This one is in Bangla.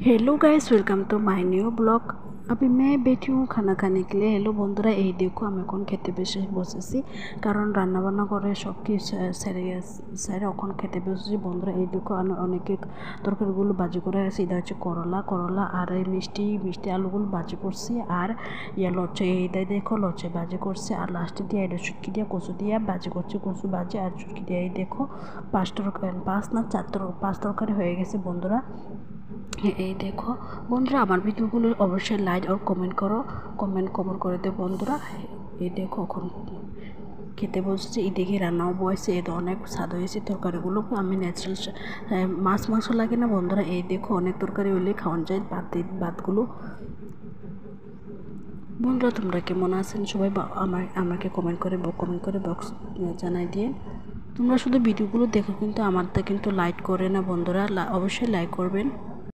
Hello guys, welcome to my new blog. अभी मैं बैठी हूँ खाना खाने के लिए। हेलो बंधुरा, এই দেখো আমি এখন খেতে বসেছি, কারণ রান্না বান্না করে সব কিছু সেরে এখন খেতে বসেছি। বন্ধুরা এই দেখো আমি অনেকে তরকারিগুলো ভাজি করে আছে। এটা হচ্ছে করলা আর এই মিষ্টি আলুগুলো ভাজি করছি, আর লচ্ছে এইটাই দেখো লচ্ছে ভাজি করছে, আর লাস্টে দিয়ে এটা চুটকি দিয়ে কচু দিয়ে ভাজি করছে, কচু ভাজি আর চুটকি দিয়ে। এই দেখো পাঁচ তরকারি হয়ে গেছে বন্ধুরা। এই দেখো বন্ধুরা, আমার ভিডিওগুলো অবশ্যই লাইক আর কমেন্ট করে দে বন্ধুরা। এই দেখো এখন খেতে বসেছি, এদিকে রান্নাও বয়েছে। এতে অনেক স্বাদ হয়েছে তরকারিগুলো। আমি ন্যাচারাল মাংস লাগে না বন্ধুরা। এই দেখো অনেক তরকারি হলে খাওয়ান যায় ভাতগুলো। বন্ধুরা তোমরা কেমন আছেন সবাই? আমাকে কমেন্ট করে বক্স জানাই দিয়ে। তোমরা শুধু ভিডিওগুলো দেখো, কিন্তু আমারটা কিন্তু লাইক করে না বন্ধুরা। অবশ্যই লাইক করবেন।